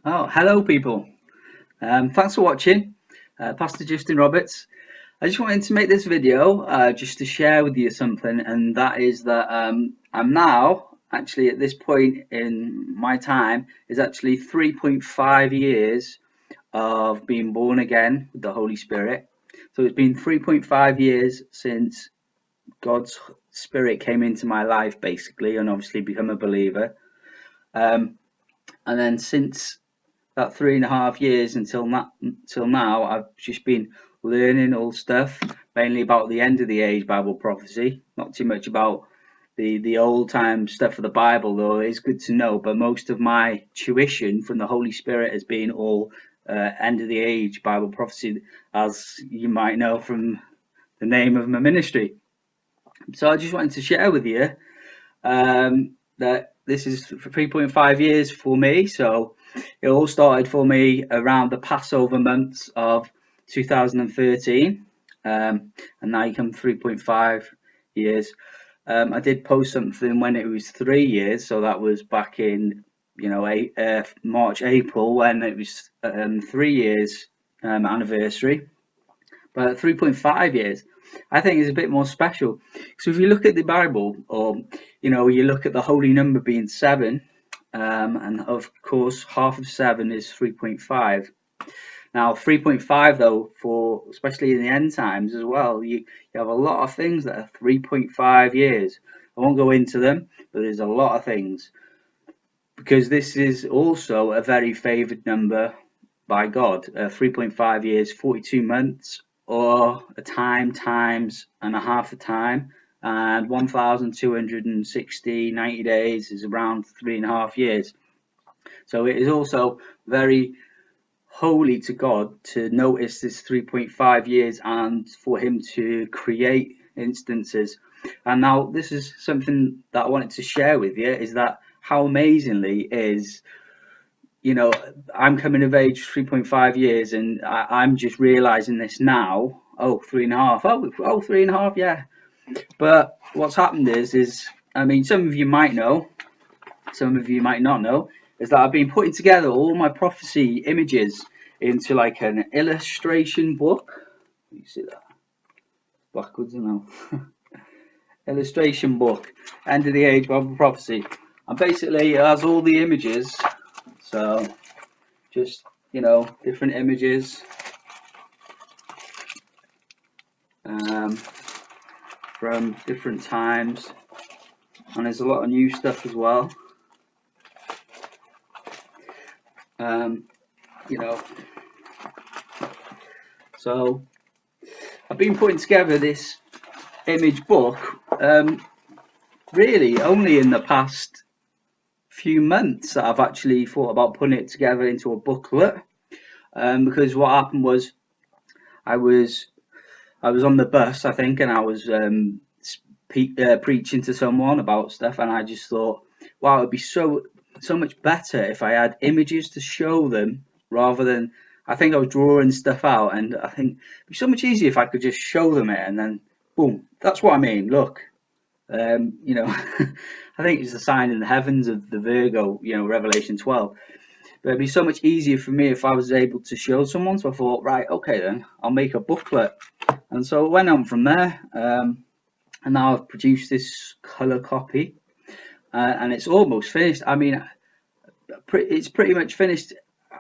Oh, hello, people. Thanks for watching. Pastor Justin Roberts. I just wanted to make this video just to share with you something, and that is that I'm now actually at this point in my time is actually 3.5 years of being born again with the Holy Spirit. So it's been 3.5 years since God's Spirit came into my life, basically, and obviously become a believer. Um, and then since that 3.5 years until now, I've just been learning all stuff, mainly about the end of the age Bible prophecy. Not too much about the old time stuff of the Bible, though it is good to know. But most of my tuition from the Holy Spirit has been all end of the age Bible prophecy, as you might know from the name of my ministry. So I just wanted to share with you that this is 3.5 years for me. So it all started for me around the Passover months of 2013, and now you come 3.5 years. I did post something when it was 3 years, so that was back in March, April, when it was 3 years anniversary. But 3.5 years, I think, is a bit more special. So if you look at the Bible, or you look at the holy number being seven, and of course half of seven is 3.5. Now 3.5, though, for especially in the end times as well, you have a lot of things that are 3.5 years. I won't go into them, but there's a lot of things, because this is also a very favored number by God. 3.5 years, 42 months, or a time times and a half a time, and 1,260 90 days is around 3.5 years. So it is also very holy to God to notice this 3.5 years and for him to create instances. And now this is something that I wanted to share with you, is that how amazingly is, I'm coming of age 3.5 years, and I'm just realizing this now. Oh, 3.5. Oh, 3.5. Yeah. But what's happened is, I mean, some of you might know, some of you might not know, is that I've been putting together all my prophecy images into like an illustration book. You see that? Backwards now. Illustration book, End of the Age Bible Prophecy. And basically it has all the images. So just, different images from different times. And there's a lot of new stuff as well. So I've been putting together this image book really only in the past few months that I've actually thought about putting it together into a booklet, because what happened was I was on the bus, I think, and I was preaching to someone about stuff, and I just thought, wow, it'd be so much better if I had images to show them, rather than, I think I was drawing stuff out, and I think it'd be so much easier if I could just show them it, and then boom, that's what I mean. Look, I think it's the sign in the heavens of the Virgo, Revelation 12. But it'd be so much easier for me if I was able to show someone. So I thought, right, okay, then I'll make a booklet. And so it went on from there. And now I've produced this color copy, and it's almost finished. I mean, it's pretty much finished.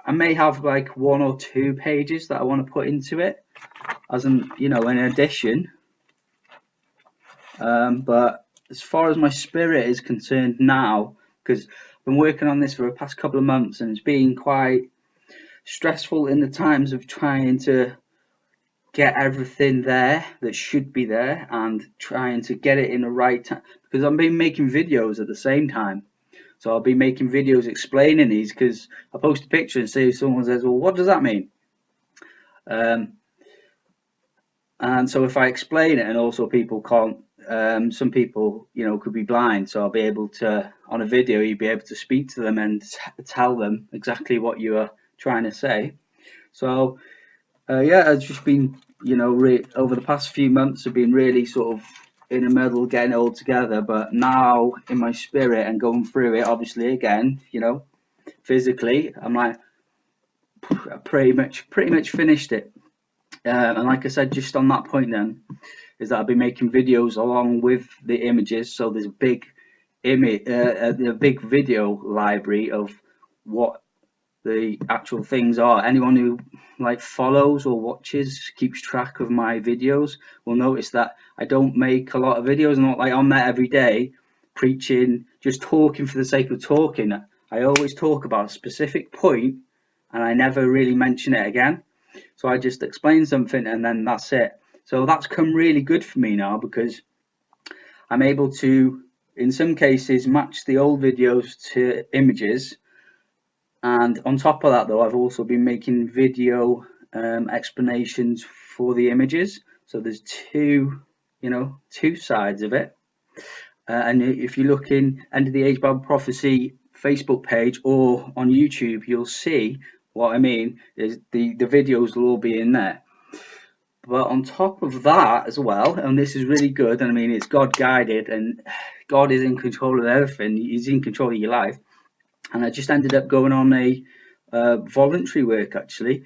I may have like 1 or 2 pages that I want to put into it as an addition. But as far as my spirit is concerned now, because I've been working on this for the past couple of months, and it's been quite stressful in the times of trying to get everything there that should be there, and trying to get it in the right time, because I've been making videos at the same time. So I'll be making videos explaining these, because I post a picture and say, someone says, well, what does that mean? And so if I explain it, and also people can't, some people, could be blind, so I'll be able to, on a video, you'd be able to speak to them and tell them exactly what you are trying to say. So yeah, it's just been, over the past few months, I've been really sort of in the middle, getting it all together. But now in my spirit and going through it, obviously, again, physically, I'm like, pretty much finished it. And like I said, just on that point then, is that I'll be making videos along with the images. So there's a big image, a big video library of what the actual things are. Anyone who like follows or watches, keeps track of my videos, will notice that I don't make a lot of videos. I'm not like on there every day preaching, just talking for the sake of talking. I always talk about a specific point and I never really mention it again. So I just explain something and then that's it. So that's come really good for me now, because I'm able to, in some cases, match the old videos to images. And on top of that, though, I've also been making video explanations for the images. So there's two sides of it. And if you look in End of the Age Bible Prophecy Facebook page or on YouTube, you'll see what I mean. Is the videos will all be in there. But on top of that as well, and this is really good, and I mean, it's God guided and God is in control of everything. He's in control of your life. And I just ended up going on a voluntary work actually,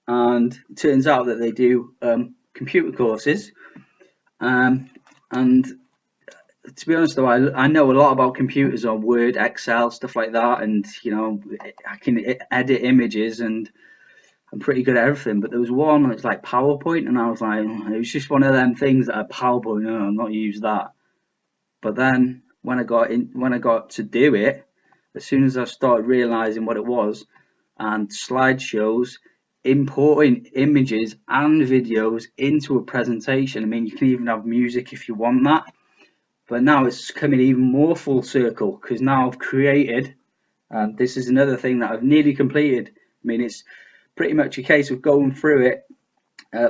and it turns out that they do computer courses. And to be honest though, I know a lot about computers, on Word, Excel, stuff like that, and I can edit images and I'm pretty good at everything. But there was one that's like PowerPoint, and I was like, it was just one of them things that are PowerPoint. No, I'm not used that. But then when I got to do it, as soon as I started realizing what it was, and slideshows, importing images and videos into a presentation. I mean, you can even have music if you want that. But now it's coming even more full circle, because now I've created, and this is another thing that I've nearly completed. I mean, it's pretty much a case of going through it,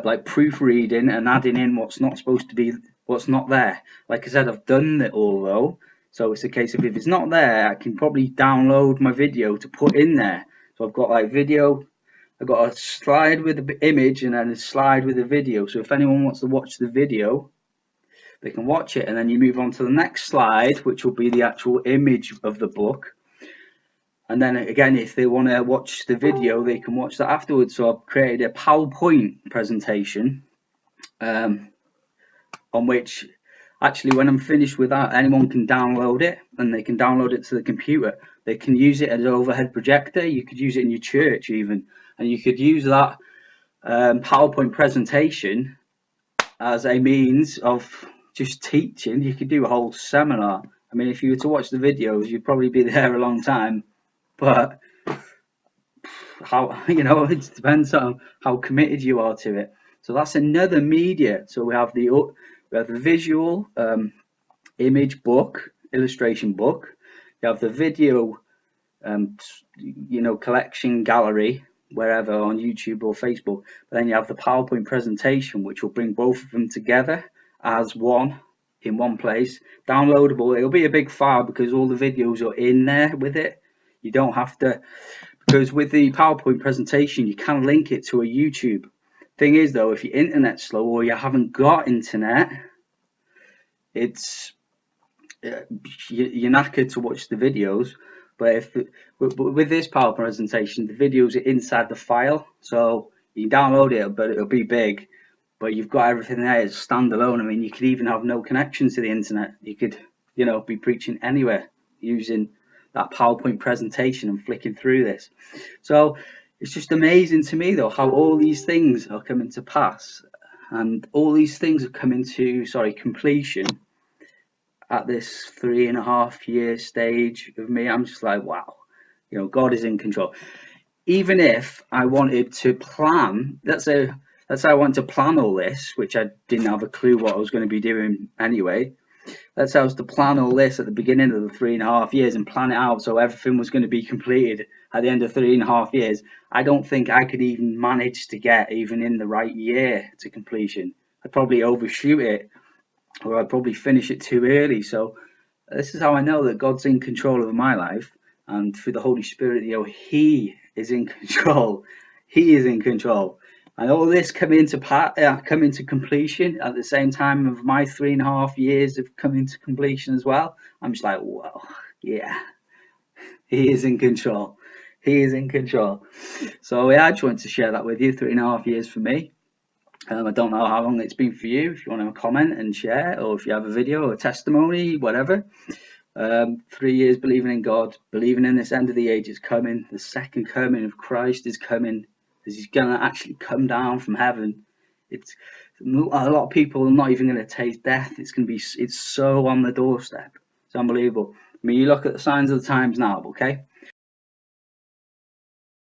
like proofreading and adding in what's not supposed to be, what's not there. Like I said, I've done it all though. So it's a case of, if it's not there, I can probably download my video to put in there. So I've got like video, I've got a slide with the image and then a slide with the video. So if anyone wants to watch the video, they can watch it, and then you move on to the next slide, which will be the actual image of the book. And then again, if they want to watch the video, they can watch that afterwards. So I've created a PowerPoint presentation on which, actually, when I'm finished with that, anyone can download it, and they can download it to the computer. They can use it as an overhead projector. You could use it in your church even, and you could use that PowerPoint presentation as a means of just teaching. You could do a whole seminar. I mean, if you were to watch the videos, you'd probably be there a long time, but how, it depends on how committed you are to it. So that's another media. So we have the visual image book, illustration book. You have the video collection gallery, wherever, on YouTube or Facebook. But then you have the PowerPoint presentation, which will bring both of them together as one in one place, downloadable. It'll be a big file because all the videos are in there with it. You don't have to, because with the PowerPoint presentation you can link it to a YouTube. Thing is though, if your internet's slow or you haven't got internet, it's you're knackered to watch the videos. But with this PowerPoint presentation, the videos are inside the file, so you can download it, but it'll be big. But you've got everything there. It's standalone. I mean, you could even have no connection to the internet. You could, be preaching anywhere using that PowerPoint presentation and flicking through this. So it's just amazing to me though how all these things are coming to pass, and all these things are coming to completion at this 3.5 year stage of me. I'm just like, wow, God is in control. Even if I wanted to plan, let's say I want to plan all this, which I didn't have a clue what I was going to be doing anyway. Let's say I was to plan all this at the beginning of the 3.5 years and plan it out so everything was going to be completed at the end of 3.5 years. I don't think I could even manage to get even in the right year to completion. I'd probably overshoot it, or I'd probably finish it too early. So this is how I know that God's in control of my life, and through the Holy Spirit, He is in control. He is in control. And all this come into completion at the same time of my 3.5 years of coming to completion as well. I'm just like, well, yeah, He is in control. He is in control. So yeah, I just wanted to share that with you. 3.5 years for me. I don't know how long it's been for you. If you want to comment and share, or if you have a video or a testimony, whatever. 3 years believing in God, believing in this end of the age is coming. The second coming of Christ is coming. He's going to actually come down from heaven. It's a lot of people are not even going to taste death. It's so on the doorstep. It's unbelievable. I mean, you look at the signs of the times now, okay?